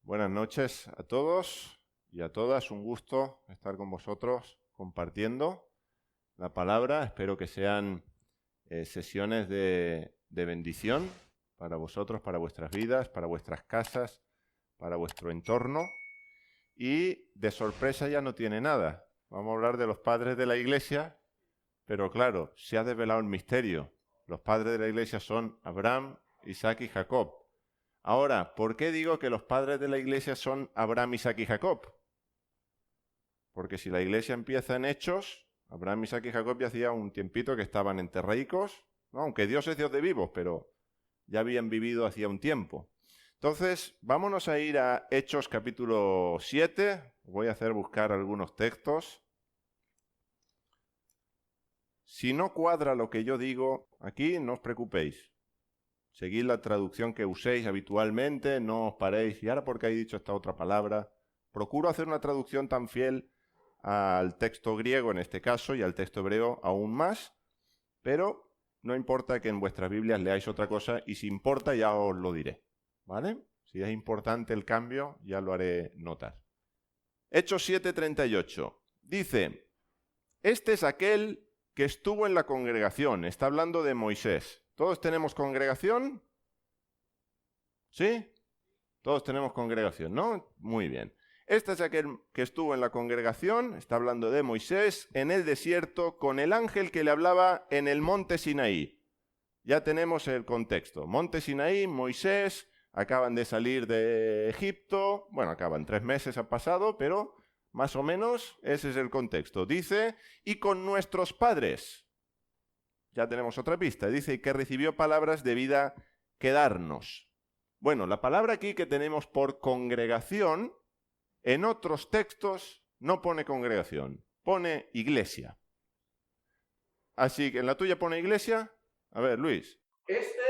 Buenas noches a todos y a todas. Un gusto estar con vosotros compartiendo la palabra. Espero que sean sesiones de bendición para vosotros, para vuestras vidas, para vuestras casas, para vuestro entorno. Y de sorpresa ya no tiene nada. Vamos a hablar de los padres de la Iglesia, pero claro, se ha desvelado el misterio. Los padres de la Iglesia son Abraham, Isaac y Jacob. Ahora, ¿por qué digo que los padres de la Iglesia son Abraham, Isaac y Jacob? Porque si la Iglesia empieza en Hechos, Abraham, Isaac y Jacob ya hacía un tiempito que estaban enterraicos, ¿no? Aunque Dios es Dios de vivos, pero ya habían vivido hacía un tiempo. Entonces, vámonos a ir a Hechos capítulo 7. Voy a hacer buscar algunos textos. Si no cuadra lo que yo digo aquí, no os preocupéis. Seguid la traducción que uséis habitualmente, no os paréis. ¿Y ahora por qué he dicho esta otra palabra? Procuro hacer una traducción tan fiel al texto griego en este caso y al texto hebreo aún más, pero no importa que en vuestras Biblias leáis otra cosa y si importa ya os lo diré, ¿vale? Si es importante el cambio ya lo haré notar. Hechos 7:38 dice: este es aquel que estuvo en la congregación. Está hablando de Moisés. ¿Todos tenemos congregación? ¿Sí? Todos tenemos congregación, ¿no? Muy bien. Este es aquel que estuvo en la congregación, está hablando de Moisés, en el desierto, con el ángel que le hablaba en el monte Sinaí. Ya tenemos el contexto. Monte Sinaí, Moisés, acaban de salir de Egipto. Bueno, acaban 3 meses han pasado, pero más o menos ese es el contexto. Dice, y con nuestros padres. Ya tenemos otra pista. Dice que recibió palabras de vida que darnos. Bueno, la palabra aquí que tenemos por congregación, en otros textos no pone congregación, pone iglesia. Así que en la tuya pone iglesia. A ver, Luis. Este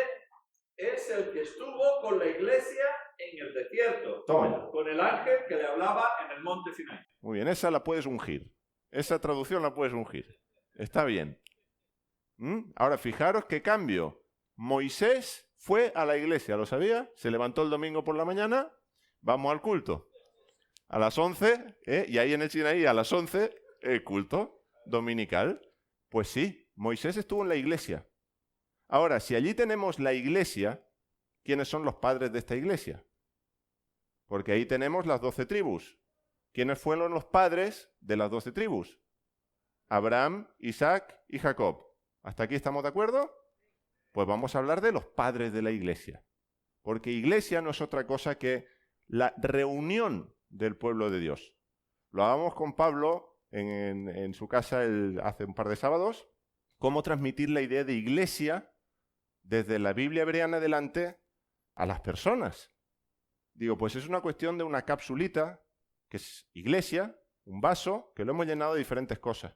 es el que estuvo con la iglesia en el desierto. Toma. Con el ángel que le hablaba en el monte Sinaí. Muy bien, esa la puedes ungir. Esa traducción la puedes ungir. Está bien. Ahora, fijaros qué cambio. Moisés fue a la iglesia, ¿lo sabía? Se levantó el domingo por la mañana, vamos al culto. A las 11, y ahí en el Sinaí a las 11, el culto dominical. Pues sí, Moisés estuvo en la iglesia. Ahora, si allí tenemos la iglesia, ¿quiénes son los padres de esta iglesia? Porque ahí tenemos las 12 tribus. ¿Quiénes fueron los padres de las 12 tribus? Abraham, Isaac y Jacob. ¿Hasta aquí estamos de acuerdo? Pues vamos a hablar de los padres de la iglesia. Porque iglesia no es otra cosa que la reunión del pueblo de Dios. Lo hablamos con Pablo en su casa hace un par de sábados. Cómo transmitir la idea de iglesia desde la Biblia hebrea en adelante a las personas. Digo, pues es una cuestión de una capsulita, que es iglesia, un vaso, que lo hemos llenado de diferentes cosas.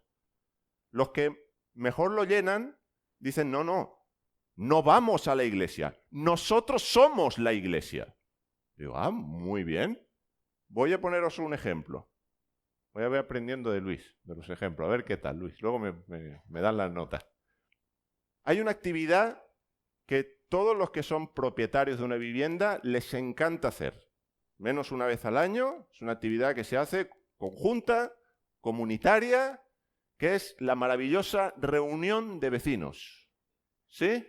Los que mejor lo llenan dicen, no vamos a la iglesia, nosotros somos la iglesia. Digo, muy bien. Voy a poneros un ejemplo. Voy a ver aprendiendo de Luis, de los ejemplos. A ver qué tal, Luis. Luego me dan las notas. Hay una actividad que todos los que son propietarios de una vivienda les encanta hacer. Menos una vez al año. Es una actividad que se hace conjunta, comunitaria, que es la maravillosa reunión de vecinos. ¿Sí?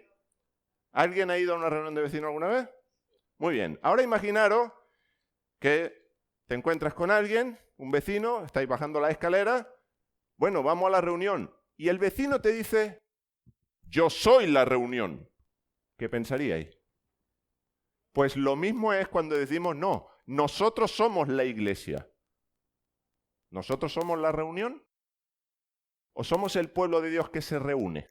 ¿Alguien ha ido a una reunión de vecinos alguna vez? Muy bien. Ahora imaginaros que te encuentras con alguien, un vecino, estáis bajando la escalera, bueno, vamos a la reunión. Y el vecino te dice, yo soy la reunión. ¿Qué pensaríais? Pues lo mismo es cuando decimos, no, nosotros somos la iglesia. ¿Nosotros somos la reunión? ¿O somos el pueblo de Dios que se reúne?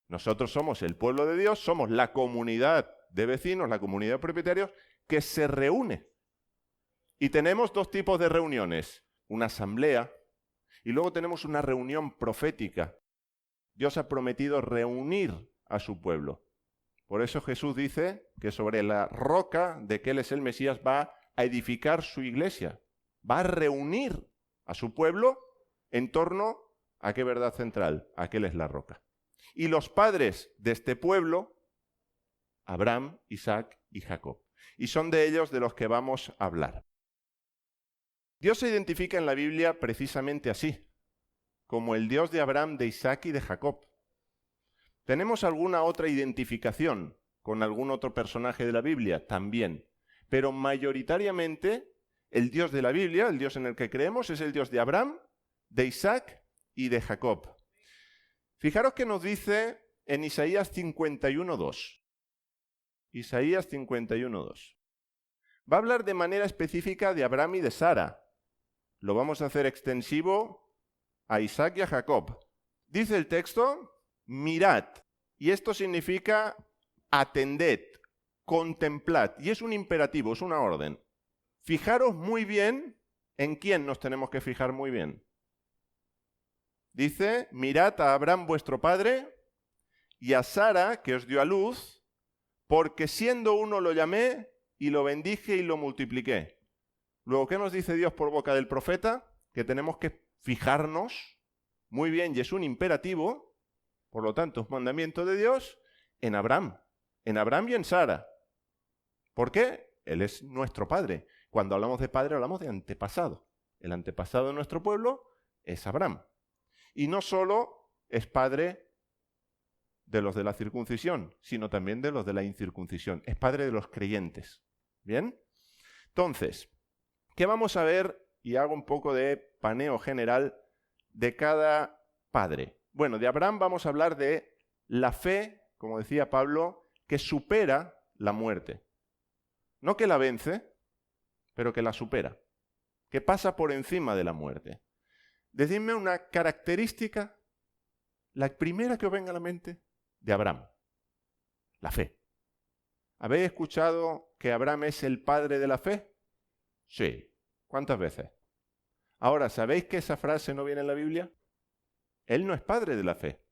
Nosotros somos el pueblo de Dios, somos la comunidad de vecinos, la comunidad de propietarios que se reúne. Y tenemos 2 tipos de reuniones, una asamblea y luego tenemos una reunión profética. Dios ha prometido reunir a su pueblo. Por eso Jesús dice que sobre la roca de que Él es el Mesías va a edificar su iglesia, va a reunir a su pueblo en torno a qué verdad central, a que Él es la roca. Y los padres de este pueblo, Abraham, Isaac y Jacob. Y son de ellos de los que vamos a hablar. Dios se identifica en la Biblia precisamente así, como el Dios de Abraham, de Isaac y de Jacob. ¿Tenemos alguna otra identificación con algún otro personaje de la Biblia? También. Pero mayoritariamente el Dios de la Biblia, el Dios en el que creemos, es el Dios de Abraham, de Isaac y de Jacob. Fijaros que nos dice en Isaías 51:2. Isaías 51:2. Va a hablar de manera específica de Abraham y de Sara. Lo vamos a hacer extensivo a Isaac y a Jacob. Dice el texto, mirad. Y esto significa atended, contemplad. Y es un imperativo, es una orden. Fijaros muy bien en quién nos tenemos que fijar muy bien. Dice, mirad a Abraham vuestro padre y a Sara que os dio a luz, porque siendo uno lo llamé y lo bendije y lo multipliqué. Luego, ¿qué nos dice Dios por boca del profeta? Que tenemos que fijarnos muy bien, y es un imperativo, por lo tanto, es mandamiento de Dios, en Abraham y en Sara. ¿Por qué? Él es nuestro padre. Cuando hablamos de padre, hablamos de antepasado. El antepasado de nuestro pueblo es Abraham. Y no solo es padre de los de la circuncisión, sino también de los de la incircuncisión. Es padre de los creyentes. ¿Bien? Entonces, ¿qué vamos a ver? Y hago un poco de paneo general de cada padre. Bueno, de Abraham vamos a hablar de la fe, como decía Pablo, que supera la muerte. No que la vence, pero que la supera, que pasa por encima de la muerte. Decidme una característica, la primera que os venga a la mente, de Abraham. La fe. ¿Habéis escuchado que Abraham es el padre de la fe? Sí. ¿Cuántas veces? Ahora, ¿sabéis que esa frase no viene en la Biblia? Él no es padre de la fe.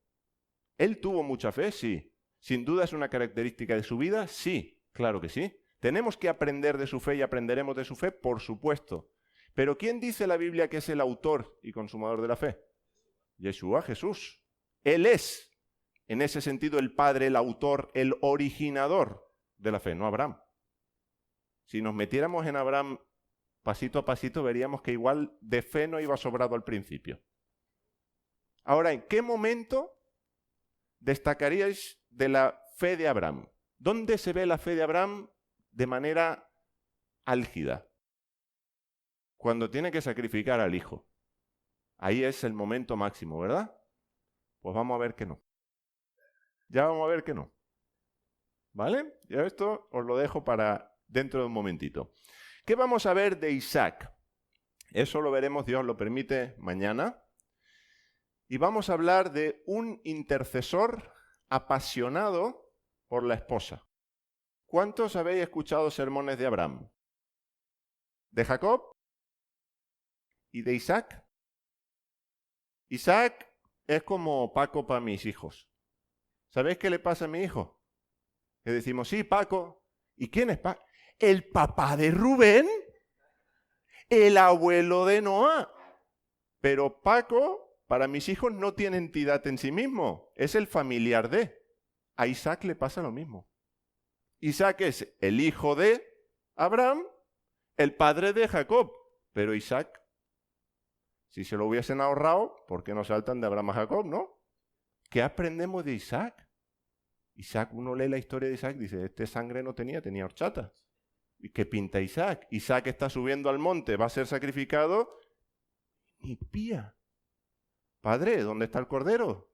¿Él tuvo mucha fe? Sí. ¿Sin duda es una característica de su vida? Sí, claro que sí. ¿Tenemos que aprender de su fe y aprenderemos de su fe? Por supuesto. Pero ¿quién dice la Biblia que es el autor y consumador de la fe? Yeshua, Jesús. Él es, en ese sentido, el padre, el autor, el originador de la fe, no Abraham. Si nos metiéramos en Abraham pasito a pasito, veríamos que igual de fe no iba sobrado al principio. Ahora, ¿en qué momento destacaríais de la fe de Abraham? ¿Dónde se ve la fe de Abraham de manera álgida? Cuando tiene que sacrificar al hijo. Ahí es el momento máximo, ¿verdad? Pues vamos a ver que no. Ya vamos a ver que no. ¿Vale? Ya esto os lo dejo para dentro de un momentito. ¿Qué vamos a ver de Isaac? Eso lo veremos, Dios lo permite, mañana. Y vamos a hablar de un intercesor apasionado por la esposa. ¿Cuántos habéis escuchado sermones de Abraham? ¿De Jacob? ¿Y de Isaac? Isaac es como Paco para mis hijos. ¿Sabéis qué le pasa a mi hijo? Que decimos, sí, Paco. ¿Y quién es Paco? El papá de Rubén, el abuelo de Noah. Pero Paco, para mis hijos, no tiene entidad en sí mismo. Es el familiar de. A Isaac le pasa lo mismo. Isaac es el hijo de Abraham, el padre de Jacob. Pero Isaac, si se lo hubiesen ahorrado, ¿por qué no saltan de Abraham a Jacob, no? ¿Qué aprendemos de Isaac? Isaac, uno lee la historia de Isaac y dice, este sangre no tenía horchata. ¿Y qué pinta Isaac? Isaac está subiendo al monte, va a ser sacrificado. Ni pía. Padre, ¿dónde está el cordero?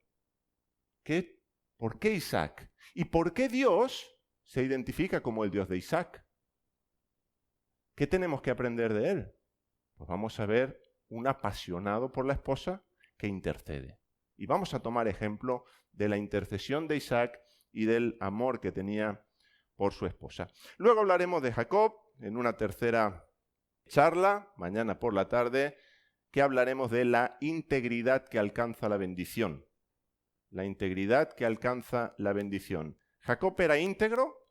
¿Por qué Isaac? ¿Y por qué Dios se identifica como el Dios de Isaac? ¿Qué tenemos que aprender de él? Pues vamos a ver un apasionado por la esposa que intercede. Y vamos a tomar ejemplo de la intercesión de Isaac y del amor que tenía por su esposa. Luego hablaremos de Jacob en una tercera charla, mañana por la tarde, que hablaremos de la integridad que alcanza la bendición. La integridad que alcanza la bendición. ¿Jacob era íntegro?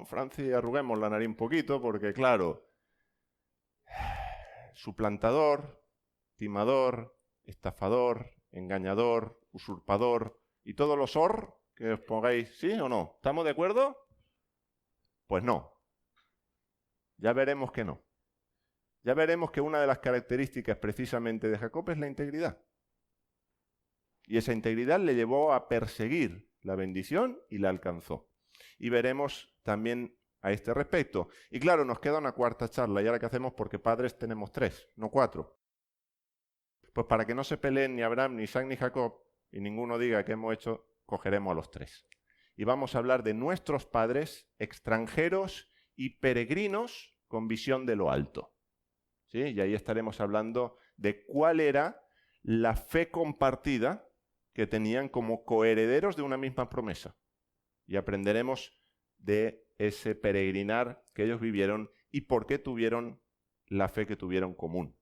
Francis, arruguemos la nariz un poquito porque, claro, suplantador, timador, estafador, engañador, usurpador y todos los or que os pongáis, ¿sí o no? ¿Estamos de acuerdo? Pues no. Ya veremos que no. Ya veremos que una de las características precisamente de Jacob es la integridad. Y esa integridad le llevó a perseguir la bendición y la alcanzó. Y veremos también a este respecto. Y claro, nos queda una cuarta charla. ¿Y ahora qué hacemos? Porque padres tenemos 3, no 4. Pues para que no se peleen ni Abraham, ni Isaac, ni Jacob, y ninguno diga que hemos hecho, cogeremos a los 3. Y vamos a hablar de nuestros padres extranjeros y peregrinos con visión de lo alto. ¿Sí? Y ahí estaremos hablando de cuál era la fe compartida que tenían como coherederos de una misma promesa. Y aprenderemos de ese peregrinar que ellos vivieron y por qué tuvieron la fe que tuvieron común.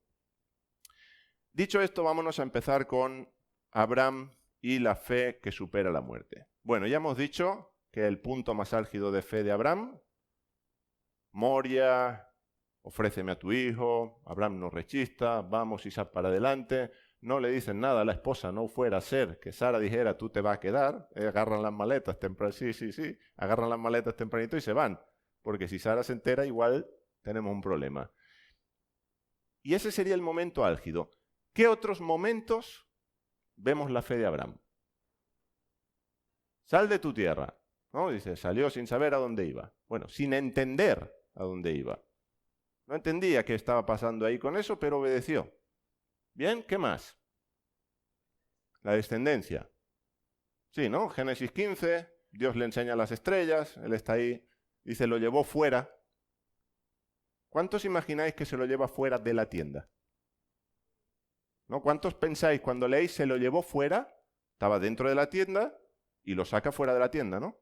Dicho esto, vámonos a empezar con Abraham y la fe que supera la muerte. Bueno, ya hemos dicho que el punto más álgido de fe de Abraham, Moria, ofréceme a tu hijo, Abraham no rechista, vamos Isaac para adelante, no le dicen nada a la esposa, no fuera a ser que Sara dijera tú te vas a quedar, agarran las maletas agarran las maletas tempranito y se van, porque si Sara se entera igual tenemos un problema. Y ese sería el momento álgido. ¿Qué otros momentos vemos la fe de Abraham? Sal de tu tierra, ¿no? Dice, salió sin saber a dónde iba. Bueno, sin entender a dónde iba. No entendía qué estaba pasando ahí con eso, pero obedeció. Bien, ¿qué más? La descendencia. Sí, ¿no? Génesis 15, Dios le enseña las estrellas, él está ahí, dice, lo llevó fuera. ¿Cuántos imagináis que se lo lleva fuera de la tienda? ¿No? ¿Cuántos pensáis cuando leéis se lo llevó fuera? Estaba dentro de la tienda y lo saca fuera de la tienda, ¿no?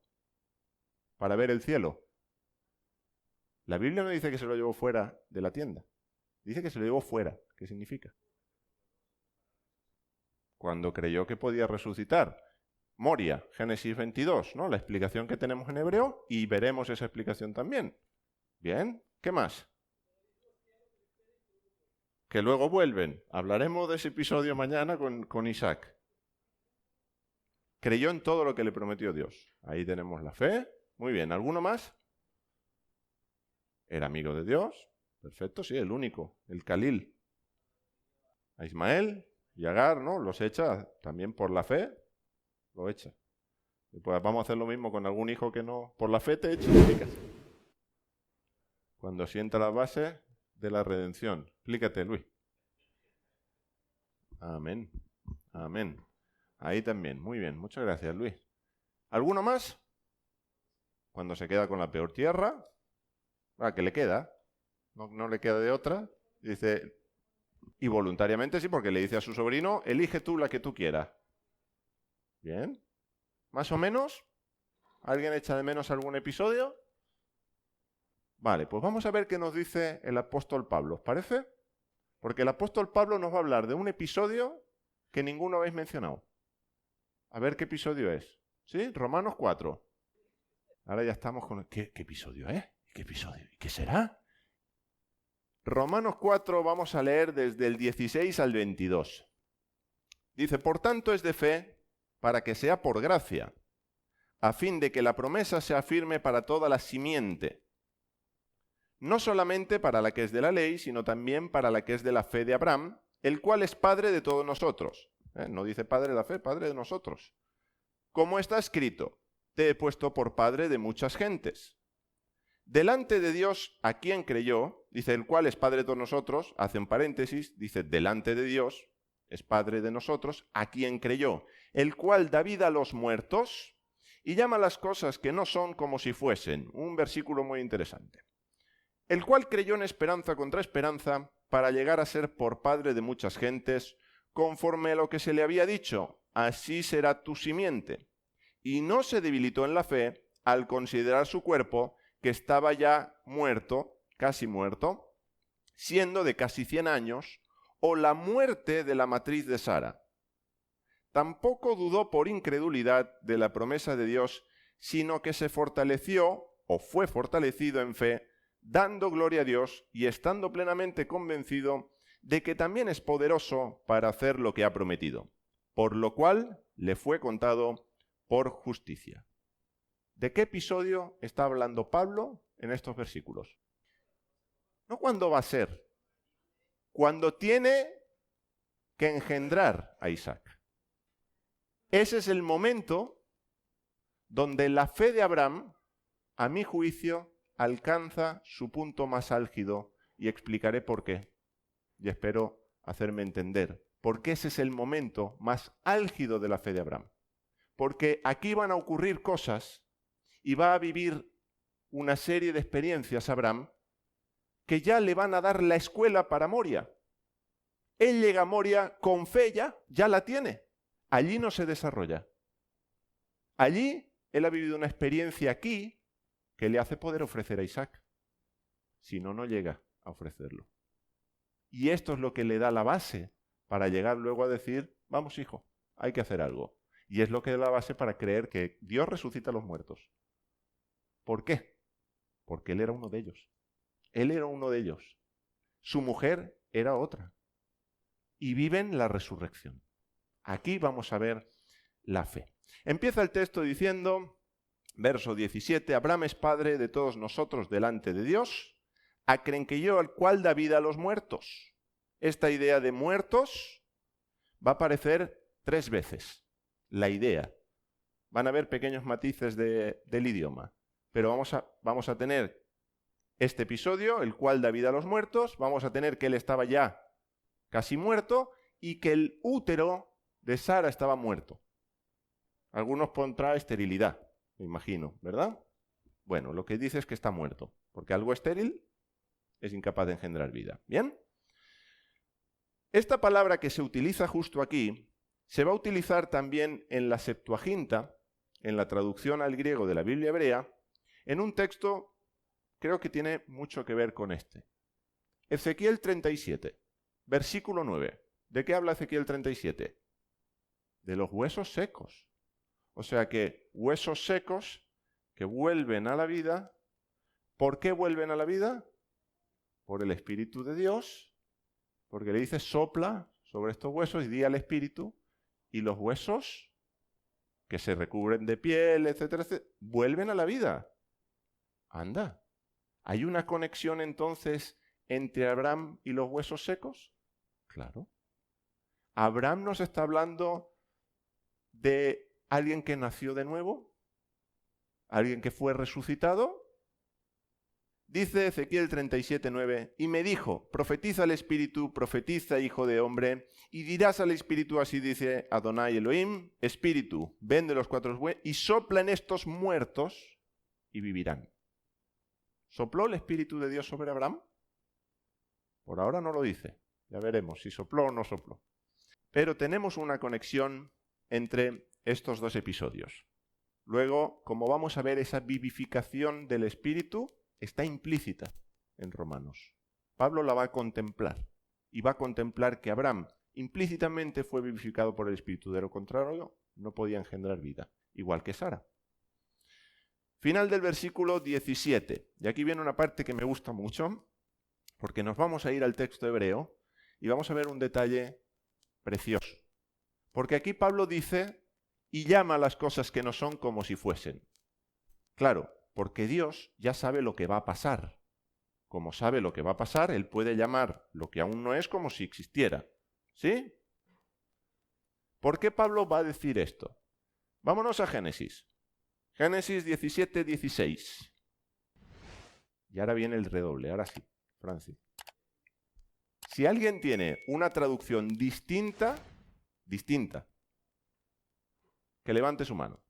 Para ver el cielo. La Biblia no dice que se lo llevó fuera de la tienda. Dice que se lo llevó fuera. ¿Qué significa? Cuando creyó que podía resucitar. Moria, Génesis 22, ¿no? La explicación que tenemos en hebreo y veremos esa explicación también. Bien, ¿qué más? Que luego vuelven. Hablaremos de ese episodio mañana con Isaac. Creyó en todo lo que le prometió Dios. Ahí tenemos la fe. Muy bien, ¿alguno más? Era amigo de Dios. Perfecto, sí, el único, el Calil. A Ismael y Agar, ¿no? Los echa también por la fe. Lo echa. Y pues vamos a hacer lo mismo con algún hijo que no... Por la fe te echa. Cuando sienta la base de la redención. Explícate, Luis. Amén. Amén. Ahí también. Muy bien. Muchas gracias, Luis. ¿Alguno más? Cuando se queda con la peor tierra. ¿Qué le queda? No le queda de otra. Dice, y voluntariamente sí, porque le dice a su sobrino, elige tú la que tú quieras. Bien. ¿Más o menos? ¿Alguien echa de menos algún episodio? Vale, pues vamos a ver qué nos dice el apóstol Pablo. ¿Os parece? Porque el apóstol Pablo nos va a hablar de un episodio que ninguno habéis mencionado. A ver qué episodio es. ¿Sí? Romanos 4. Ahora ya estamos con... ¿Qué episodio es? ¿Qué episodio? ¿Qué será? Romanos 4 vamos a leer desde el 16 al 22. Dice, por tanto es de fe para que sea por gracia, a fin de que la promesa sea firme para toda la simiente, no solamente para la que es de la ley, sino también para la que es de la fe de Abraham, el cual es padre de todos nosotros. No dice padre de la fe, padre de nosotros. Como está escrito, te he puesto por padre de muchas gentes. Delante de Dios, a quien creyó, dice, el cual es padre de todos nosotros, hace un paréntesis, dice, delante de Dios, es padre de nosotros, a quien creyó, el cual da vida a los muertos y llama las cosas que no son como si fuesen. Un versículo muy interesante. El cual creyó en esperanza contra esperanza para llegar a ser por padre de muchas gentes, conforme a lo que se le había dicho, así será tu simiente. Y no se debilitó en la fe al considerar su cuerpo, que estaba ya muerto, casi muerto, siendo de casi 100 años, o la muerte de la matriz de Sara. Tampoco dudó por incredulidad de la promesa de Dios, sino que se fortaleció, o fue fortalecido en fe, dando gloria a Dios y estando plenamente convencido de que también es poderoso para hacer lo que ha prometido, por lo cual le fue contado por justicia. ¿De qué episodio está hablando Pablo en estos versículos. No cuándo va a ser, cuando tiene que engendrar a Isaac. Ese es el momento donde la fe de Abraham, a mi juicio, alcanza su punto más álgido, y explicaré por qué. Y espero hacerme entender. Porque ese es el momento más álgido de la fe de Abraham. Porque aquí van a ocurrir cosas y va a vivir una serie de experiencias Abraham que ya le van a dar la escuela para Moria. Él llega a Moria con fe ya la tiene. Allí no se desarrolla. Allí él ha vivido una experiencia aquí que le hace poder ofrecer a Isaac. Si no, no llega a ofrecerlo. Y esto es lo que le da la base para llegar luego a decir, vamos hijo, hay que hacer algo. Y es lo que da la base para creer que Dios resucita a los muertos. ¿Por qué? Porque él era uno de ellos. Él era uno de ellos. Su mujer era otra. Y viven la resurrección. Aquí vamos a ver la fe. Empieza el texto diciendo, verso 17, Abraham es padre de todos nosotros delante de Dios, a creen que yo, al cual da vida a los muertos. Esta idea de muertos va a aparecer 3 veces. La idea. Van a haber pequeños matices del idioma. Pero vamos a tener este episodio, el cual da vida a los muertos. Vamos a tener que él estaba ya casi muerto y que el útero de Sara estaba muerto. Algunos pondrán esterilidad, me imagino, ¿verdad? Bueno, lo que dice es que está muerto, porque algo estéril es incapaz de engendrar vida. ¿Bien? Esta palabra que se utiliza justo aquí se va a utilizar también en la Septuaginta, en la traducción al griego de la Biblia hebrea, en un texto creo que tiene mucho que ver con este. Ezequiel 37, versículo 9. ¿De qué habla Ezequiel 37? De los huesos secos. O sea que huesos secos que vuelven a la vida. ¿Por qué vuelven a la vida? Por el Espíritu de Dios, porque le dice sopla sobre estos huesos y di al Espíritu, y los huesos que se recubren de piel, etcétera, etcétera, vuelven a la vida. Anda, ¿hay una conexión entonces entre Abraham y los huesos secos? Claro. ¿Abraham nos está hablando de alguien que nació de nuevo? ¿Alguien que fue resucitado? Dice Ezequiel 37:9, y me dijo, profetiza al Espíritu, profetiza, hijo de hombre, y dirás al Espíritu, así dice Adonai Elohim, Espíritu, ven de los 4 bueyes, y sopla en estos muertos, y vivirán. ¿Sopló el Espíritu de Dios sobre Abraham? Por ahora no lo dice, ya veremos si sopló o no sopló. Pero tenemos una conexión entre estos 2 episodios. Luego, como vamos a ver, esa vivificación del Espíritu está implícita en Romanos. Pablo la va a contemplar y va a contemplar que Abraham implícitamente fue vivificado por el Espíritu, de lo contrario no podía engendrar vida, igual que Sara. Final del versículo 17. Y aquí viene una parte que me gusta mucho, porque nos vamos a ir al texto hebreo y vamos a ver un detalle precioso. Porque aquí Pablo dice, y llama a las cosas que no son como si fuesen. Claro, porque Dios ya sabe lo que va a pasar. Como sabe lo que va a pasar, Él puede llamar lo que aún no es como si existiera. ¿Sí? ¿Por qué Pablo va a decir esto? Vámonos a Génesis. Génesis 17:16. Y ahora viene el redoble, ahora sí, Francis. Si alguien tiene una traducción distinta, que levante su mano.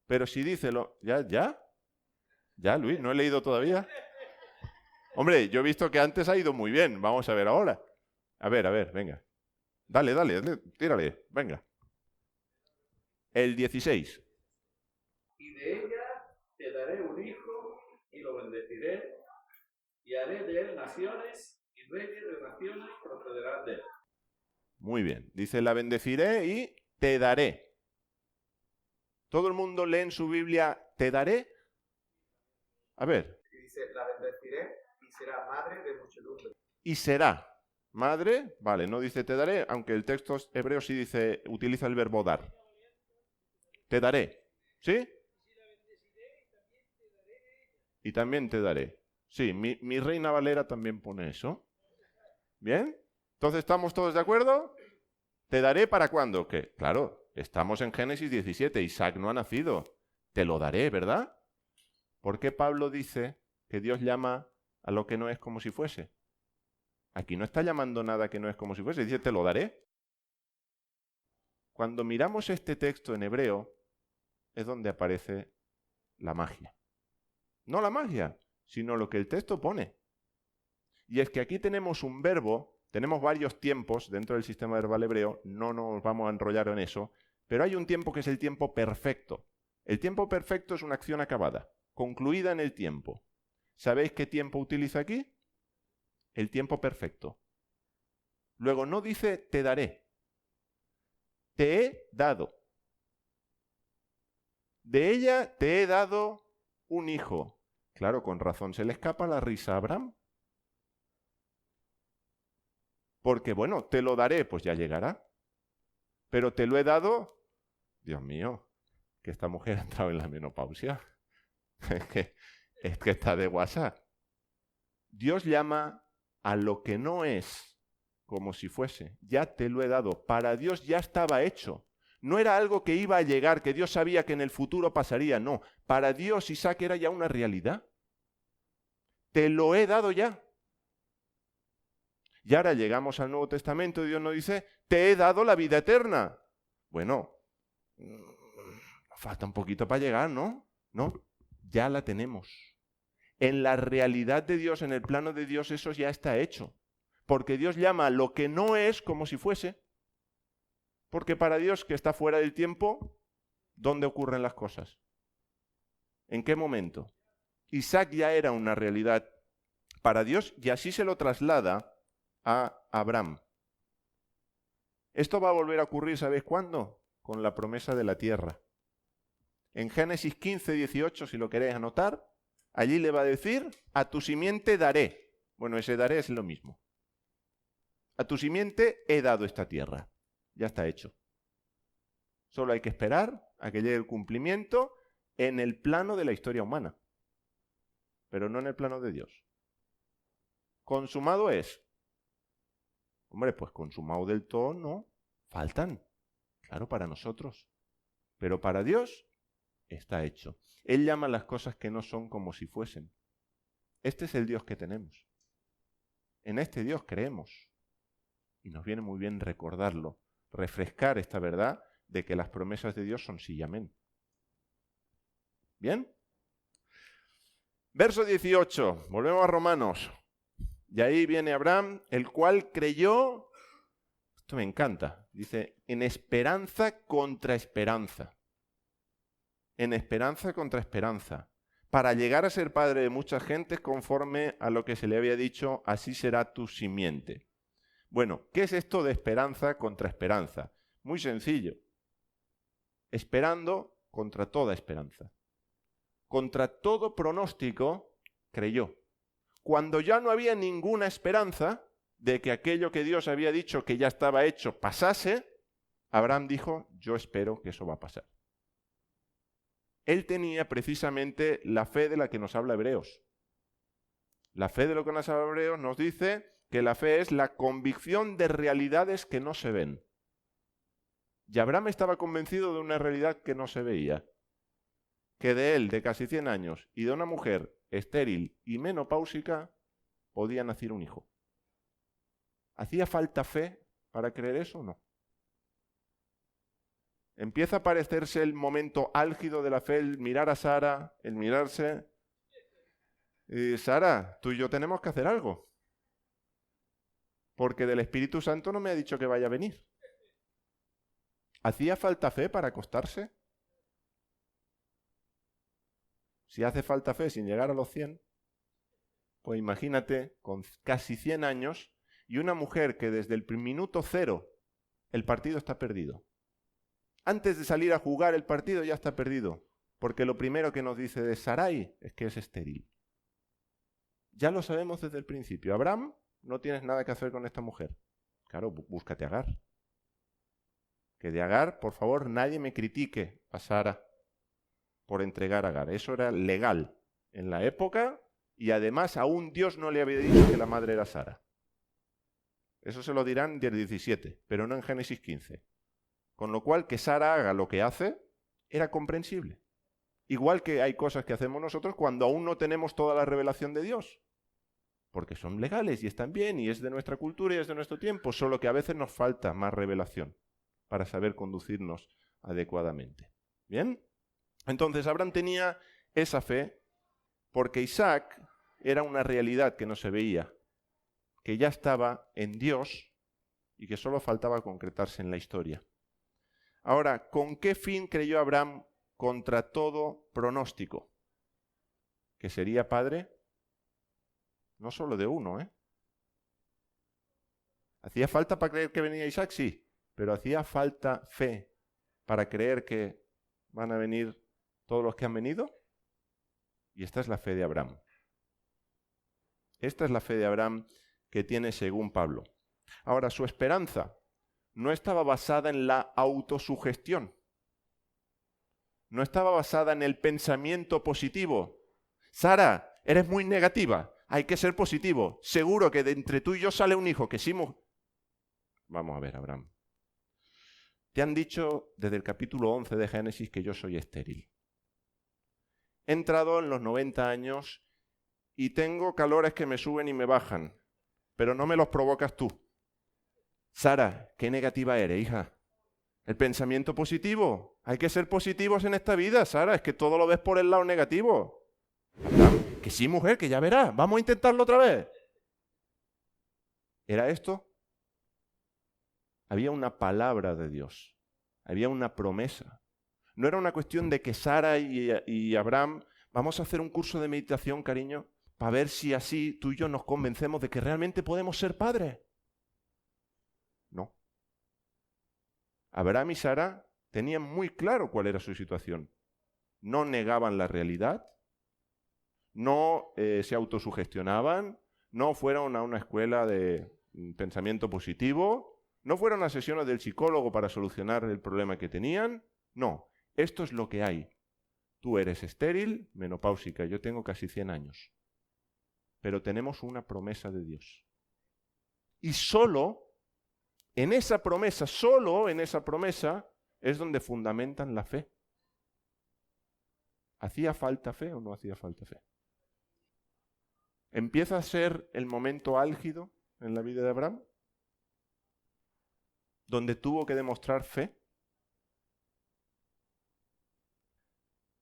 Pero si dice lo... ¿Ya, Luis? ¿No he leído todavía? Hombre, yo he visto que antes ha ido muy bien. Vamos a ver ahora. A ver, venga. Dale, tírale, venga. El 16. Y de ella te daré un hijo, y lo bendeciré, y haré de él naciones, y reyes de naciones procederán de él. Muy bien. Dice, la bendeciré y te daré. ¿Todo el mundo lee en su Biblia, te daré? A ver. Y dice, la bendeciré, y será madre de muchedumbre. Y será madre, vale, no dice te daré, aunque el texto hebreo sí dice, utiliza el verbo dar. Te daré, ¿sí? y también te daré. Sí, mi Reina Valera también pone eso. ¿Bien? Entonces, ¿estamos todos de acuerdo? ¿Te daré para cuándo? Que, claro, estamos en Génesis 17, Isaac no ha nacido. Te lo daré, ¿verdad? ¿Por qué Pablo dice que Dios llama a lo que no es como si fuese? Aquí no está llamando nada que no es como si fuese, dice te lo daré. Cuando miramos este texto en hebreo, es donde aparece la magia. No la magia, sino lo que el texto pone. Y es que aquí tenemos un verbo, tenemos varios tiempos dentro del sistema verbal hebreo, no nos vamos a enrollar en eso, pero hay un tiempo que es el tiempo perfecto. El tiempo perfecto es una acción acabada, concluida en el tiempo. ¿Sabéis qué tiempo utiliza aquí? El tiempo perfecto. Luego no dice te daré, te he dado. De ella te he dado un hijo. Claro, con razón se le escapa la risa a Abraham. Porque bueno, te lo daré, pues ya llegará. Pero te lo he dado, Dios mío, que esta mujer ha entrado en la menopausia. Es que está de WhatsApp. Dios llama a lo que no es como si fuese. Ya te lo he dado. Para Dios ya estaba hecho. No era algo que iba a llegar, que Dios sabía que en el futuro pasaría. No, para Dios Isaac era ya una realidad. Te lo he dado ya. Y ahora llegamos al Nuevo Testamento y Dios nos dice, te he dado la vida eterna. Bueno, falta un poquito para llegar, ¿no? No, ya la tenemos. En la realidad de Dios, en el plano de Dios, eso ya está hecho. Porque Dios llama a lo que no es como si fuese. Porque para Dios, que está fuera del tiempo, ¿dónde ocurren las cosas? ¿En qué momento? Isaac ya era una realidad para Dios y así se lo traslada a Abraham. Esto va a volver a ocurrir, ¿sabéis cuándo? Con la promesa de la tierra. En Génesis 15, 18, si lo queréis anotar, allí le va a decir, a tu simiente daré. Bueno, ese daré es lo mismo. A tu simiente he dado esta tierra. Ya está hecho. Solo hay que esperar a que llegue el cumplimiento en el plano de la historia humana, pero no en el plano de Dios. ¿Consumado es? Hombre, pues consumado del todo no. Faltan, claro, para nosotros. Pero para Dios está hecho. Él llama las cosas que no son como si fuesen. Este es el Dios que tenemos. En este Dios creemos. Y nos viene muy bien recordarlo, refrescar esta verdad de que las promesas de Dios son sí y amén. ¿Bien? Verso 18, volvemos a Romanos. Y ahí viene Abraham, el cual creyó, esto me encanta, dice, en esperanza contra esperanza. En esperanza contra esperanza. Para llegar a ser padre de muchas gentes conforme a lo que se le había dicho, así será tu simiente. Bueno, ¿qué es esto de esperanza contra esperanza? Muy sencillo. Esperando contra toda esperanza. Contra todo pronóstico, creyó. Cuando ya no había ninguna esperanza de que aquello que Dios había dicho que ya estaba hecho pasase, Abraham dijo, yo espero que eso va a pasar. Él tenía precisamente la fe de la que nos habla Hebreos. La fe de lo que nos habla Hebreos nos dice que la fe es la convicción de realidades que no se ven. Y Abraham estaba convencido de una realidad que no se veía. Que de él, de casi 100 años, y de una mujer estéril y menopáusica, podía nacer un hijo. ¿Hacía falta fe para creer eso o no? Empieza a parecerse el momento álgido de la fe, el mirar a Sara, el mirarse. Y Sara, tú y yo tenemos que hacer algo. Porque del Espíritu Santo no me ha dicho que vaya a venir. ¿Hacía falta fe para acostarse? Si hace falta fe sin llegar a los 100, pues imagínate, con casi 100 años, y una mujer que desde el minuto 0 el partido está perdido. Antes de salir a jugar el partido ya está perdido, porque lo primero que nos dice de Sarai es que es estéril. Ya lo sabemos desde el principio. Abraham, no tienes nada que hacer con esta mujer. Claro, búscate a Agar. Que de Agar, por favor, nadie me critique a Sara por entregar a Agar. Eso era legal. en la época y además aún Dios no le había dicho que la madre era Sara. Eso se lo dirán en 17, pero no en Génesis 15. Con lo cual, que Sara haga lo que hace era comprensible. Igual que hay cosas que hacemos nosotros cuando aún no tenemos toda la revelación de Dios. Porque son legales y están bien y es de nuestra cultura y es de nuestro tiempo, solo que a veces nos falta más revelación para saber conducirnos adecuadamente. ¿Bien? Entonces, Abraham tenía esa fe porque Isaac era una realidad que no se veía, que ya estaba en Dios y que solo faltaba concretarse en la historia. Ahora, ¿con qué fin creyó Abraham contra todo pronóstico? Que sería padre no solo de uno, ¿eh? ¿Hacía falta para creer que venía Isaac? Sí, pero hacía falta fe para creer que van a venir todos los que han venido. Y esta es la fe de Abraham. Esta es la fe de Abraham que tiene según Pablo. Ahora, su esperanza no estaba basada en la autosugestión. No estaba basada en el pensamiento positivo. Sara, eres muy negativa. Hay que ser positivo. Seguro que de entre tú y yo sale un hijo que sí... Vamos a ver, Abraham. Te han dicho desde el capítulo 11 de Génesis que yo soy estéril. He entrado en los 90 años y tengo calores que me suben y me bajan, pero no me los provocas tú. Sara, qué negativa eres, hija. El pensamiento positivo. Hay que ser positivos en esta vida, Sara. Es que todo lo ves por el lado negativo. Abraham, que sí, mujer, que ya verás. Vamos a intentarlo otra vez. ¿Era esto? Había una palabra de Dios. Había una promesa. No era una cuestión de que Sara y Abraham, vamos a hacer un curso de meditación, cariño, para ver si así tú y yo nos convencemos de que realmente podemos ser padres. No. Abraham y Sara tenían muy claro cuál era su situación. No negaban la realidad, no se autosugestionaban, no fueron a una escuela de pensamiento positivo, no fueron a sesiones del psicólogo para solucionar el problema que tenían. No, esto es lo que hay. Tú eres estéril, menopáusica, yo tengo casi 100 años. Pero tenemos una promesa de Dios. Y solo en esa promesa es donde fundamentan la fe. ¿Hacía falta fe o no hacía falta fe? ¿Empieza a ser el momento álgido en la vida de Abraham? ¿Donde tuvo que demostrar fe?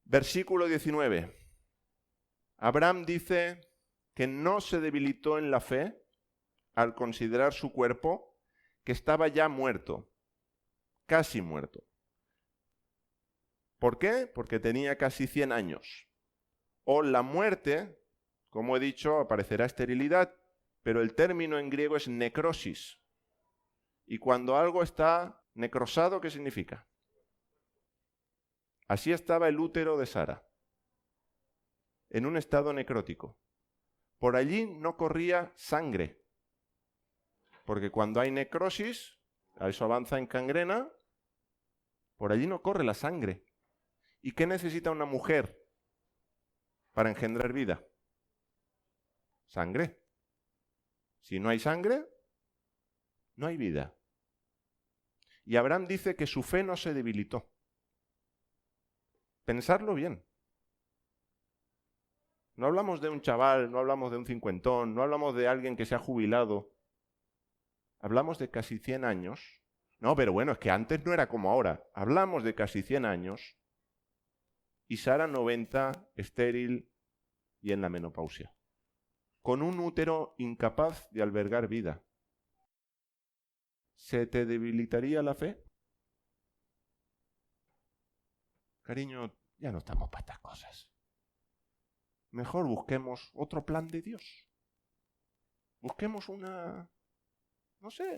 Versículo 19. Abraham dice que no se debilitó en la fe al considerar su cuerpo que estaba ya muerto, casi muerto. ¿Por qué? Porque tenía casi 100 años. O la muerte, como he dicho, aparecerá esterilidad, pero el término en griego es necrosis. Y cuando algo está necrosado, ¿qué significa? Así estaba el útero de Sara, en un estado necrótico. Por allí no corría sangre, porque cuando hay necrosis, a eso avanza en gangrena, por allí no corre la sangre. ¿Y qué necesita una mujer para engendrar vida? Sangre. Si no hay sangre, no hay vida. Y Abraham dice que su fe no se debilitó. Pensarlo bien. No hablamos de un chaval, no hablamos de un cincuentón, no hablamos de alguien que se ha jubilado. Hablamos de casi 100 años. No, pero bueno, es que antes no era como ahora. Hablamos de casi 100 años. Y Sara 90, estéril y en la menopausia. Con un útero incapaz de albergar vida. ¿Se te debilitaría la fe? Cariño, ya no estamos para estas cosas. Mejor busquemos otro plan de Dios. Busquemos no sé.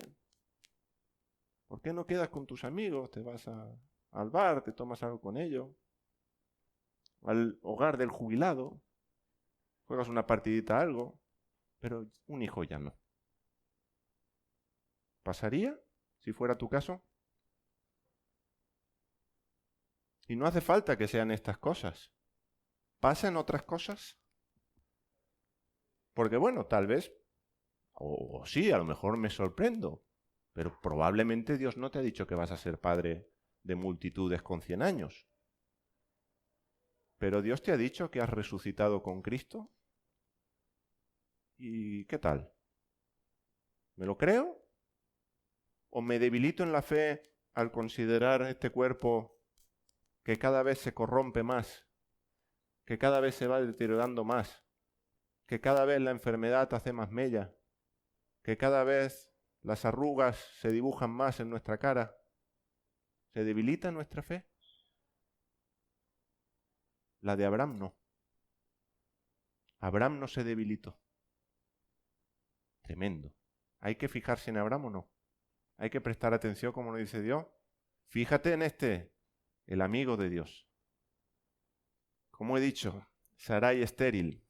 ¿Por qué no quedas con tus amigos? Te vas al bar, te tomas algo con ellos. Al hogar del jubilado. Juegas una partidita a algo. Pero un hijo ya no. ¿Pasaría si fuera tu caso? Y no hace falta que sean estas cosas. ¿Pasan otras cosas? Porque bueno, tal vez, o sí, a lo mejor me sorprendo, pero probablemente Dios no te ha dicho que vas a ser padre de multitudes con 100 años. Pero Dios te ha dicho que has resucitado con Cristo. ¿Y qué tal? ¿Me lo creo? ¿O me debilito en la fe al considerar este cuerpo que cada vez se corrompe más, que cada vez se va deteriorando más, que cada vez la enfermedad hace más mella, que cada vez las arrugas se dibujan más en nuestra cara? ¿Se debilita nuestra fe? La de Abraham no. Abraham no se debilitó. Tremendo. ¿Hay que fijarse en Abraham o no? Hay que prestar atención, como nos dice Dios. Fíjate en este, el amigo de Dios. Como he dicho, Sarai estéril.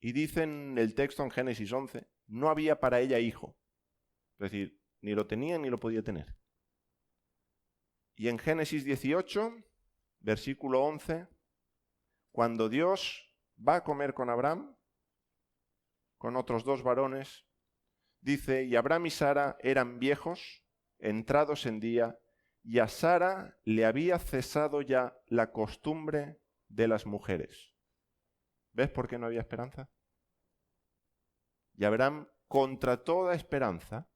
Y dice en el texto en Génesis 11, no había para ella hijo. Es decir, ni lo tenía ni lo podía tener. Y en Génesis 18, versículo 11, cuando Dios va a comer con Abraham, con otros 2 varones, dice, y Abraham y Sara eran viejos, entrados en día, y a Sara le había cesado ya la costumbre de las mujeres. ¿Ves por qué no había esperanza? Y Abraham, contra toda esperanza,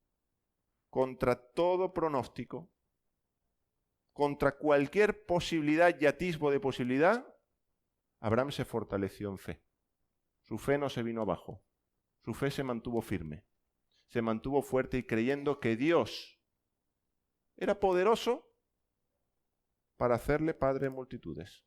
contra todo pronóstico, contra cualquier posibilidad y atisbo de posibilidad, Abraham se fortaleció en fe. Su fe no se vino abajo. Su fe se mantuvo firme. Se mantuvo fuerte y creyendo que Dios era poderoso para hacerle padre de multitudes.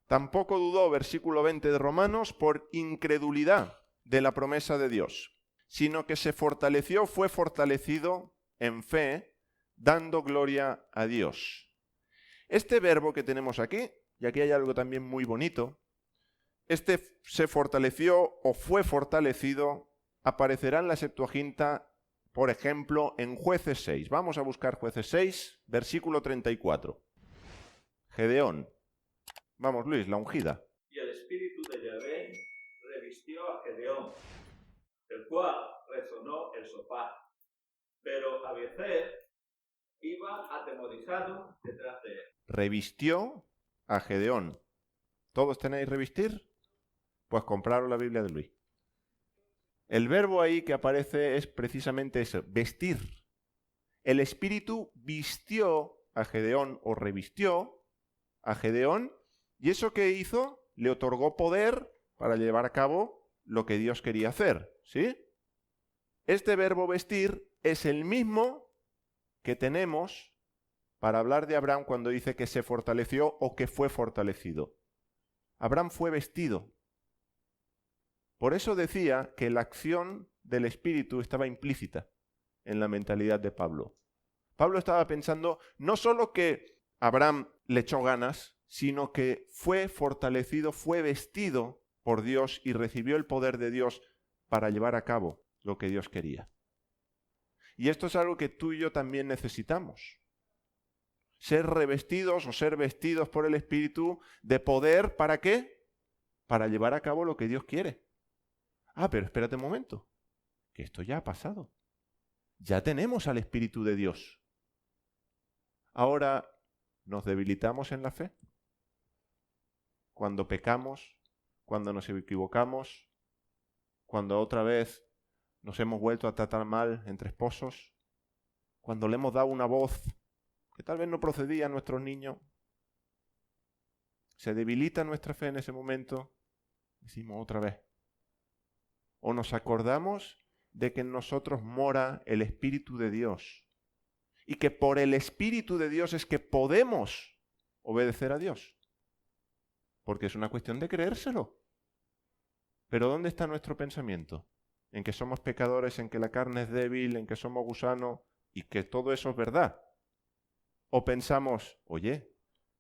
Tampoco dudó, versículo 20 de Romanos, por incredulidad de la promesa de Dios, sino que se fortaleció, fue fortalecido en fe, dando gloria a Dios. Este verbo que tenemos aquí, y aquí hay algo también muy bonito, este se fortaleció o fue fortalecido, aparecerá en la Septuaginta, por ejemplo, en Jueces 6. Vamos a buscar Jueces 6, versículo 34. Gedeón. Vamos, Luis, la ungida. Y el espíritu de Yahvé revistió a Gedeón, el cual resonó el sofá. Pero Abiezer iba atemorizado detrás de él. Revistió a Gedeón. ¿Todos tenéis revestir? Pues compraros la Biblia de Luis. El verbo ahí que aparece es precisamente eso, vestir. El espíritu vistió a Gedeón o revistió a Gedeón, y eso que hizo le otorgó poder para llevar a cabo lo que Dios quería hacer, ¿sí? Este verbo vestir es el mismo que tenemos para hablar de Abraham cuando dice que se fortaleció o que fue fortalecido. Abraham fue vestido. Por eso decía que la acción del Espíritu estaba implícita en la mentalidad de Pablo. Pablo estaba pensando no solo que Abraham le echó ganas, sino que fue fortalecido, fue vestido por Dios y recibió el poder de Dios para llevar a cabo lo que Dios quería. Y esto es algo que tú y yo también necesitamos. Ser revestidos o ser vestidos por el Espíritu de poder, ¿para qué? Para llevar a cabo lo que Dios quiere. Ah, pero espérate un momento, que esto ya ha pasado. Ya tenemos al Espíritu de Dios. Ahora, ¿nos debilitamos en la fe? Cuando pecamos, cuando nos equivocamos, cuando otra vez nos hemos vuelto a tratar mal entre esposos, cuando le hemos dado una voz que tal vez no procedía a nuestros niños, se debilita nuestra fe en ese momento, decimos otra vez. O nos acordamos de que en nosotros mora el Espíritu de Dios y que por el Espíritu de Dios es que podemos obedecer a Dios. Porque es una cuestión de creérselo. Pero ¿dónde está nuestro pensamiento? En que somos pecadores, en que la carne es débil, en que somos gusanos y que todo eso es verdad. O pensamos, oye,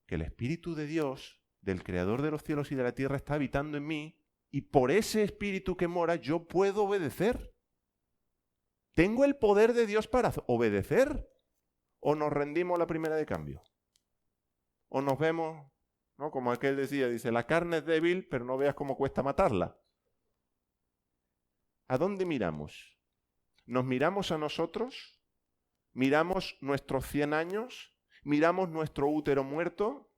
que el Espíritu de Dios, del Creador de los cielos y de la tierra, está habitando en mí y por ese Espíritu que mora yo puedo obedecer. ¿Tengo el poder de Dios para obedecer? ¿O nos rendimos a la primera de cambio? ¿O nos vemos ¿no? Como aquel decía, dice, la carne es débil, pero no veas cómo cuesta matarla. ¿A dónde miramos? ¿Nos miramos a nosotros? ¿Miramos nuestros 100 años? ¿Miramos nuestro útero muerto?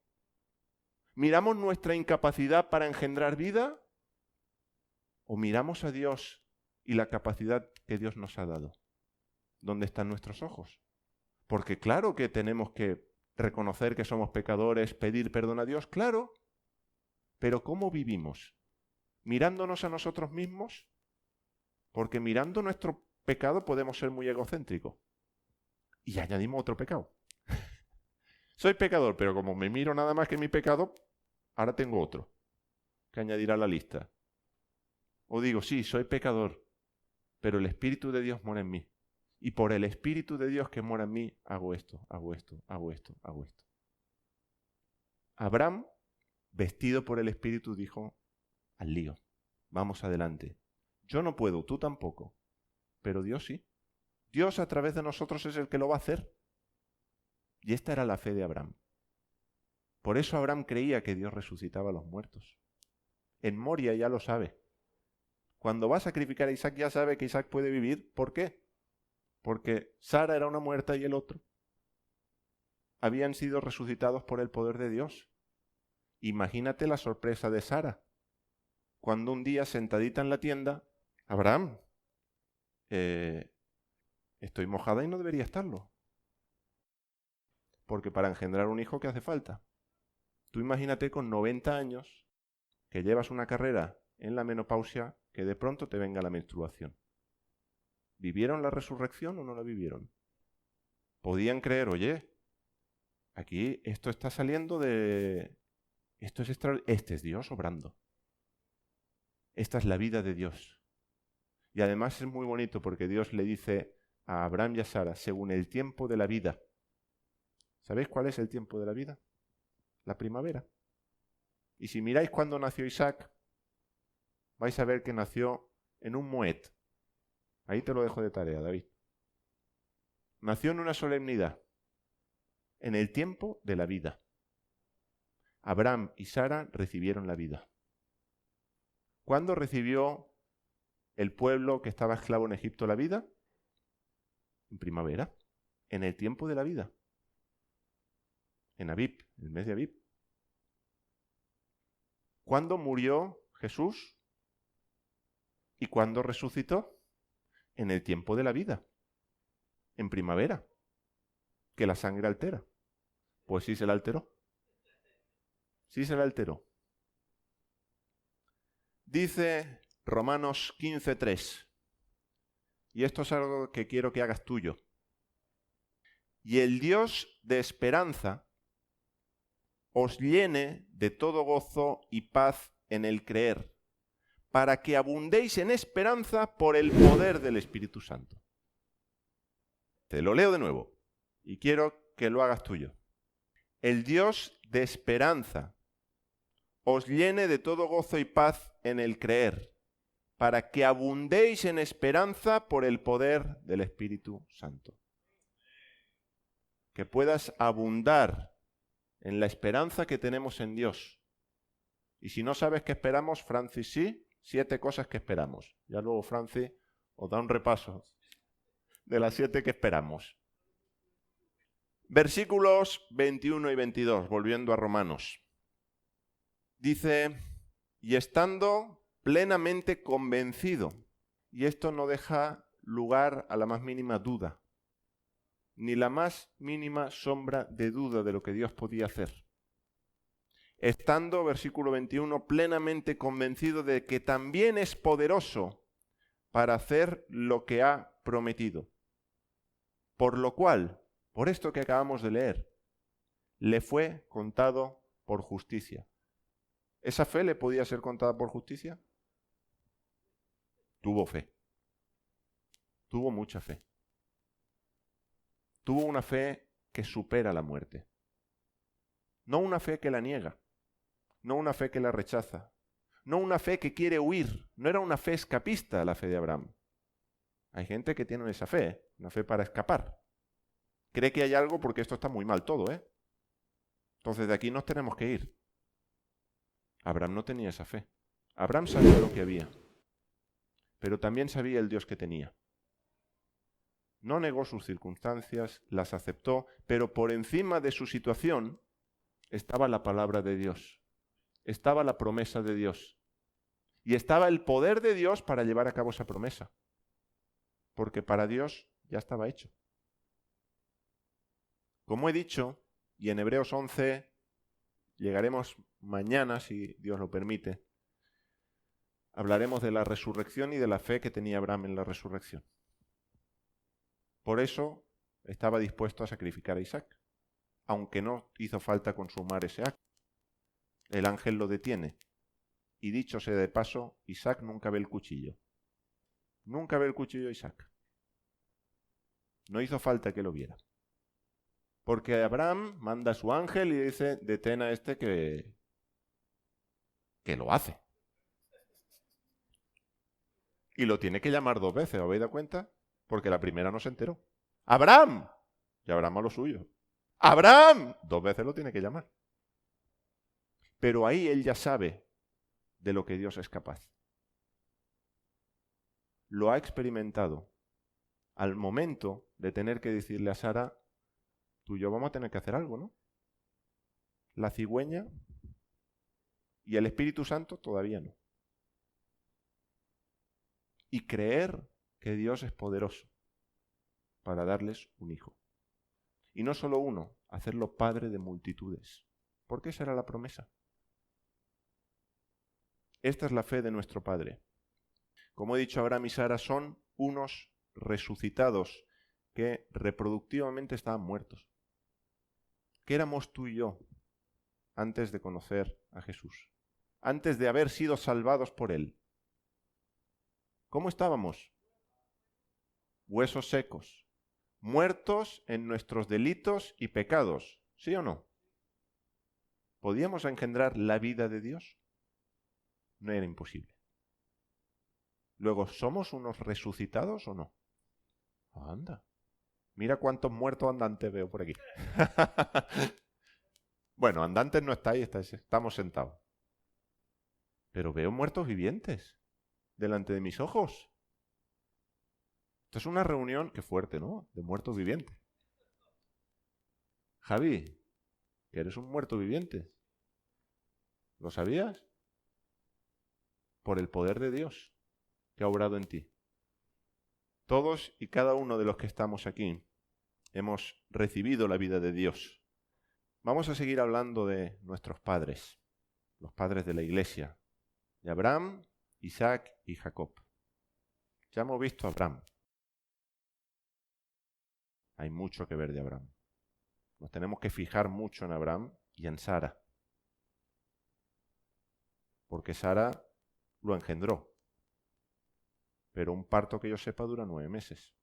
¿Miramos nuestra incapacidad para engendrar vida? ¿O miramos a Dios y la capacidad que Dios nos ha dado? ¿Dónde están nuestros ojos? Porque claro que tenemos que reconocer que somos pecadores, pedir perdón a Dios, claro. Pero ¿cómo vivimos? ¿Mirándonos a nosotros mismos? Porque mirando nuestro pecado podemos ser muy egocéntricos. Y añadimos otro pecado. Soy pecador, pero como me miro nada más que mi pecado, ahora tengo otro que añadir a la lista. O digo, sí, soy pecador, pero el Espíritu de Dios mora en mí. Y por el Espíritu de Dios que mora en mí, hago esto, hago esto, hago esto, hago esto. Abraham, vestido por el Espíritu, dijo, al lío, vamos adelante. Yo no puedo, tú tampoco, pero Dios sí. Dios a través de nosotros es el que lo va a hacer. Y esta era la fe de Abraham. Por eso Abraham creía que Dios resucitaba a los muertos. En Moria ya lo sabe. Cuando va a sacrificar a Isaac ya sabe que Isaac puede vivir. ¿Por qué? Porque Sara era una muerta y el otro. Habían sido resucitados por el poder de Dios. Imagínate la sorpresa de Sara. Cuando un día sentadita en la tienda, Abraham, estoy mojada y no debería estarlo. Porque para engendrar un hijo, ¿qué hace falta? Tú imagínate con 90 años que llevas una carrera en la menopausia que de pronto te venga la menstruación. ¿Vivieron la resurrección o no la vivieron? Podían creer, oye, aquí esto está saliendo de... Esto es extraordinario. Este es Dios obrando. Esta es la vida de Dios. Y además es muy bonito porque Dios le dice a Abraham y a Sara, según el tiempo de la vida. ¿Sabéis cuál es el tiempo de la vida? La primavera. Y si miráis cuándo nació Isaac, vais a ver que nació en un Moed. Ahí te lo dejo de tarea, David. Nació en una solemnidad, en el tiempo de la vida. Abraham y Sara recibieron la vida. ¿Cuándo recibió el pueblo que estaba esclavo en Egipto la vida? En primavera, en el tiempo de la vida. En Abib, en el mes de Abib. ¿Cuándo murió Jesús? ¿Y cuándo resucitó? En el tiempo de la vida. En primavera. Que la sangre altera. Pues sí se la alteró. Sí se la alteró. Dice Romanos 15:3. Y esto es algo que quiero que hagas tuyo. Y el Dios de esperanza os llene de todo gozo y paz en el creer, para que abundéis en esperanza por el poder del Espíritu Santo. Te lo leo de nuevo y quiero que lo hagas tuyo. El Dios de esperanza os llene de todo gozo y paz en el creer, para que abundéis en esperanza por el poder del Espíritu Santo. Que puedas abundar en la esperanza que tenemos en Dios. Y si no sabes qué esperamos, Francis sí, 7 cosas que esperamos. Ya luego Francis os da un repaso de las 7 que esperamos. Versículos 21 y 22, volviendo a Romanos. Dice, y estando plenamente convencido, y esto no deja lugar a la más mínima duda, ni la más mínima sombra de duda de lo que Dios podía hacer. Estando, versículo 21, plenamente convencido de que también es poderoso para hacer lo que ha prometido. Por lo cual, por esto que acabamos de leer, le fue contado por justicia. ¿Esa fe le podía ser contada por justicia? Tuvo fe. Tuvo mucha fe. Tuvo una fe que supera la muerte. No una fe que la niega. No una fe que la rechaza. No una fe que quiere huir. No era una fe escapista la fe de Abraham. Hay gente que tiene esa fe, una fe para escapar. Cree que hay algo porque esto está muy mal todo, ¿eh? Entonces de aquí nos tenemos que ir. Abraham no tenía esa fe. Abraham sabía lo que había, pero también sabía el Dios que tenía. No negó sus circunstancias, las aceptó, pero por encima de su situación estaba la palabra de Dios, estaba la promesa de Dios y estaba el poder de Dios para llevar a cabo esa promesa, porque para Dios ya estaba hecho. Como he dicho, y en Hebreos 11 llegaremos mañana, si Dios lo permite, hablaremos de la resurrección y de la fe que tenía Abraham en la resurrección. Por eso estaba dispuesto a sacrificar a Isaac, aunque no hizo falta consumar ese acto. El ángel lo detiene. Y dicho sea de paso, Isaac nunca ve el cuchillo. Nunca ve el cuchillo Isaac. No hizo falta que lo viera. Porque Abraham manda a su ángel y dice, detén a este que lo hace. Y lo tiene que llamar 2 veces, ¿os habéis dado cuenta? Porque la primera no se enteró. ¡Abraham! Y Abraham a lo suyo. ¡Abraham! 2 veces lo tiene que llamar. Pero ahí él ya sabe de lo que Dios es capaz. Lo ha experimentado. Al momento de tener que decirle a Sara, tú y yo vamos a tener que hacer algo, ¿no? La cigüeña y el Espíritu Santo todavía no. Y creer que Dios es poderoso para darles un hijo. Y no solo uno, hacerlo padre de multitudes. Porque esa era la promesa. Esta es la fe de nuestro Padre. Como he dicho, Abraham y Sara son unos resucitados que reproductivamente estaban muertos. ¿Qué éramos tú y yo antes de conocer a Jesús? Antes de haber sido salvados por Él. ¿Cómo estábamos? Huesos secos, muertos en nuestros delitos y pecados, ¿sí o no? ¿Podíamos engendrar la vida de Dios? No era imposible. Luego, ¿somos unos resucitados o no? Anda, mira cuántos muertos andantes veo por aquí. Bueno, andantes no estáis, estamos sentados. Pero veo muertos vivientes delante de mis ojos. Esto es una reunión, qué fuerte, ¿no? De muertos vivientes. Javi, que eres un muerto viviente. ¿Lo sabías? Por el poder de Dios que ha obrado en ti. Todos y cada uno de los que estamos aquí hemos recibido la vida de Dios. Vamos a seguir hablando de nuestros padres, los padres de la iglesia, de Abraham, Isaac y Jacob. Ya hemos visto a Abraham. Hay mucho que ver de Abraham. Nos tenemos que fijar mucho en Abraham y en Sara. Porque Sara lo engendró. Pero un parto que yo sepa dura 9 meses.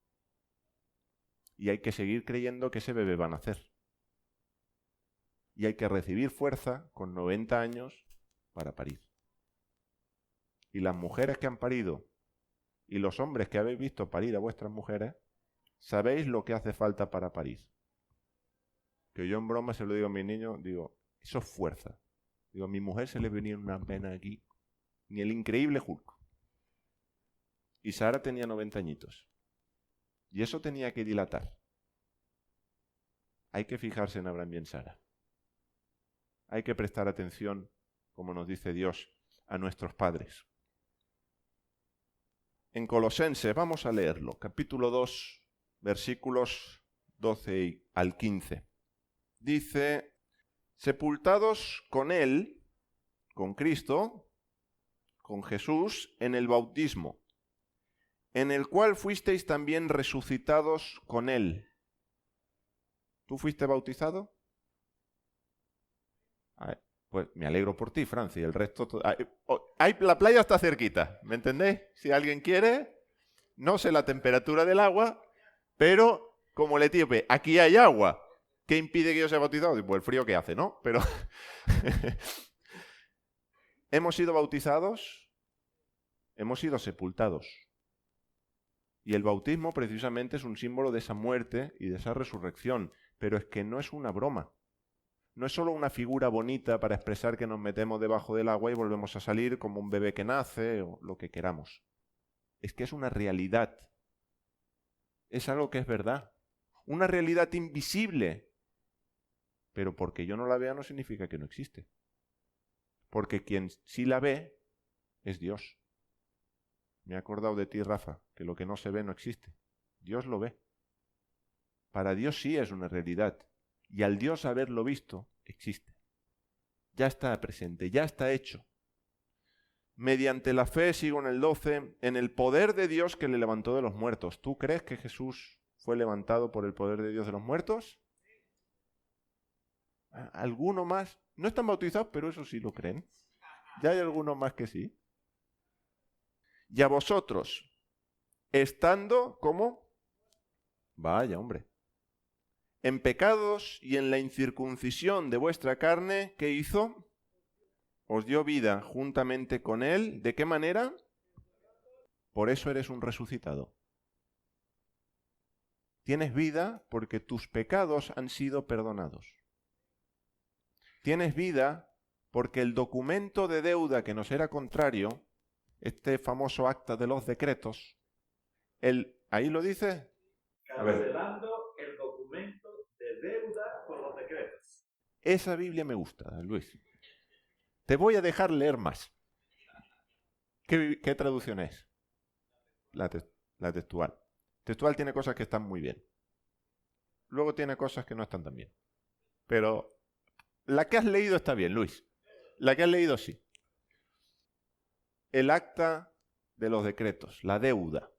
Y hay que seguir creyendo que ese bebé va a nacer. Y hay que recibir fuerza con 90 años para parir. Y las mujeres que han parido y los hombres que habéis visto parir a vuestras mujeres, sabéis lo que hace falta para parir. Que yo en broma se lo digo a mis niños, digo, eso es fuerza. Digo, a mi mujer se le venía una pena aquí, ni el increíble Hulk. Y Sara tenía 90 añitos. Y eso tenía que dilatar. Hay que fijarse en Abraham y en Sara. Hay que prestar atención, como nos dice Dios, a nuestros padres. En Colosenses, vamos a leerlo, capítulo 2, versículos 12 al 15. Dice, sepultados con Él, con Cristo, con Jesús, en el bautismo, en el cual fuisteis también resucitados con Él. ¿Tú fuiste bautizado? Pues me alegro por ti, Francia, y el resto... la playa está cerquita, ¿me entendéis? Si alguien quiere, no sé la temperatura del agua, pero como el etíope, aquí hay agua. ¿Qué impide que yo sea bautizado? Pues el frío que hace, ¿no? Pero hemos sido bautizados, hemos sido sepultados. Y el bautismo precisamente es un símbolo de esa muerte y de esa resurrección, pero es que no es una broma. no es solo una figura bonita para expresar que nos metemos debajo del agua y volvemos a salir como un bebé que nace o lo que queramos. Es que es una realidad. Es algo que es verdad. Una realidad invisible. Pero porque yo no la vea no significa que no existe. Porque quien sí la ve es Dios. Me he acordado de ti, Rafa, que lo que no se ve no existe. Dios lo ve. Para Dios sí es una realidad. Y al Dios haberlo visto, existe. Ya está presente, ya está hecho. Mediante la fe, sigo en el 12, en el poder de Dios que le levantó de los muertos. ¿Tú crees que Jesús fue levantado por el poder de Dios de los muertos? ¿Alguno más? No están bautizados, pero eso sí lo creen. Ya hay algunos más que sí. Y a vosotros, estando, ¿cómo? Vaya, hombre. En pecados y en la incircuncisión de vuestra carne, ¿qué hizo? Os dio vida juntamente con él. ¿De qué manera? Por eso eres un resucitado. Tienes vida porque tus pecados han sido perdonados. Tienes vida porque el documento de deuda que nos era contrario, este famoso acta de los decretos, ¿ahí lo dice? Cancelando el documento de deuda por los decretos. Esa Biblia me gusta, Luis. Te voy a dejar leer más. ¿Qué traducción es? La textual. Textual tiene cosas que están muy bien. Luego tiene cosas que no están tan bien. Pero la que has leído está bien, Luis. La que has leído sí. El acta de los decretos, la deuda.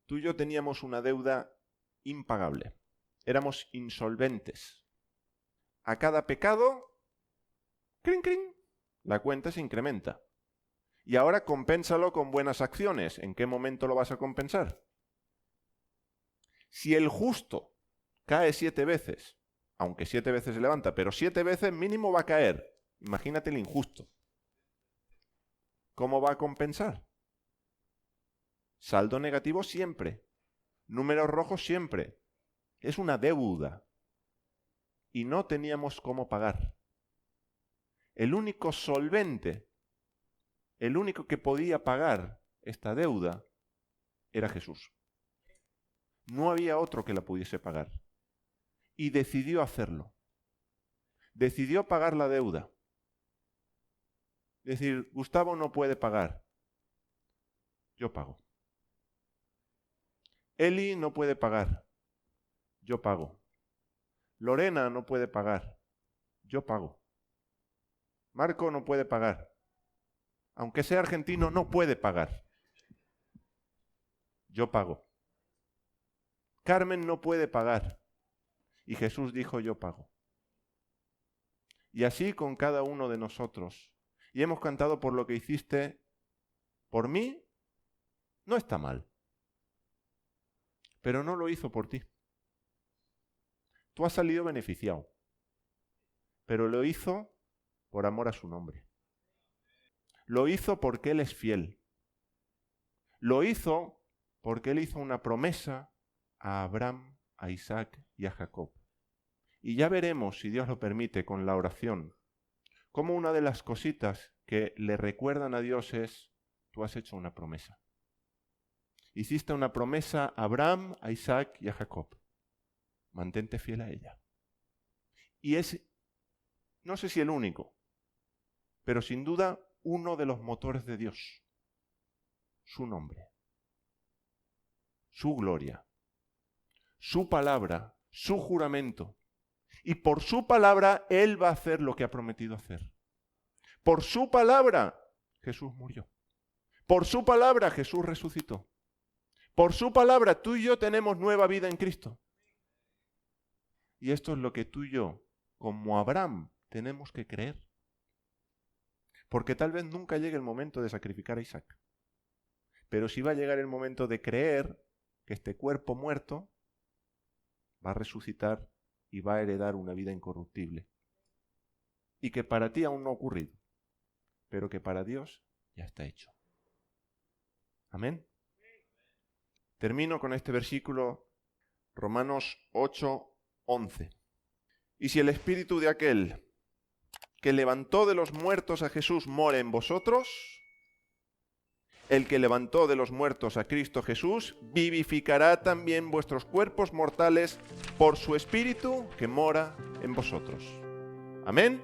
Tú y yo teníamos una deuda impagable. Éramos insolventes. A cada pecado, crin, crin, la cuenta se incrementa. Y ahora compénsalo con buenas acciones. ¿En qué momento lo vas a compensar? Si el justo cae 7 veces, aunque 7 veces se levanta, pero 7 veces mínimo va a caer. Imagínate el injusto. ¿Cómo va a compensar? Saldo negativo siempre. Números rojos siempre. Es una deuda. Y no teníamos cómo pagar. El único solvente, el único que podía pagar esta deuda, era Jesús. No había otro que la pudiese pagar. Y decidió hacerlo. Decidió pagar la deuda. Es decir, Gustavo no puede pagar. Yo pago. Eli no puede pagar. Yo pago. Lorena no puede pagar. Yo pago. Marco no puede pagar. Aunque sea argentino, no puede pagar. Yo pago. Carmen no puede pagar. Y Jesús dijo, yo pago. Y así con cada uno de nosotros. Y hemos cantado por lo que hiciste por mí, no está mal. Pero no lo hizo por ti. Tú has salido beneficiado. Pero lo hizo por amor a su nombre. Lo hizo porque Él es fiel. Lo hizo porque Él hizo una promesa a Abraham, a Isaac y a Jacob. Y ya veremos, si Dios lo permite, con la oración, cómo una de las cositas que le recuerdan a Dios es, tú has hecho una promesa. Hiciste una promesa a Abraham, a Isaac y a Jacob. Mantente fiel a ella. Y es, no sé si el único, pero sin duda uno de los motores de Dios. Su nombre, su gloria, su palabra, su juramento. Y por su palabra Él va a hacer lo que ha prometido hacer. Por su palabra Jesús murió. Por su palabra Jesús resucitó. Por su palabra tú y yo tenemos nueva vida en Cristo. Y esto es lo que tú y yo, como Abraham, tenemos que creer. Porque tal vez nunca llegue el momento de sacrificar a Isaac. Pero sí va a llegar el momento de creer que este cuerpo muerto va a resucitar y va a heredar una vida incorruptible. Y que para ti aún no ha ocurrido, pero que para Dios ya está hecho. Amén. Termino con este versículo, Romanos 8:11. Y si el espíritu de aquel que levantó de los muertos a Jesús mora en vosotros, el que levantó de los muertos a Cristo Jesús vivificará también vuestros cuerpos mortales por su espíritu que mora en vosotros. Amén.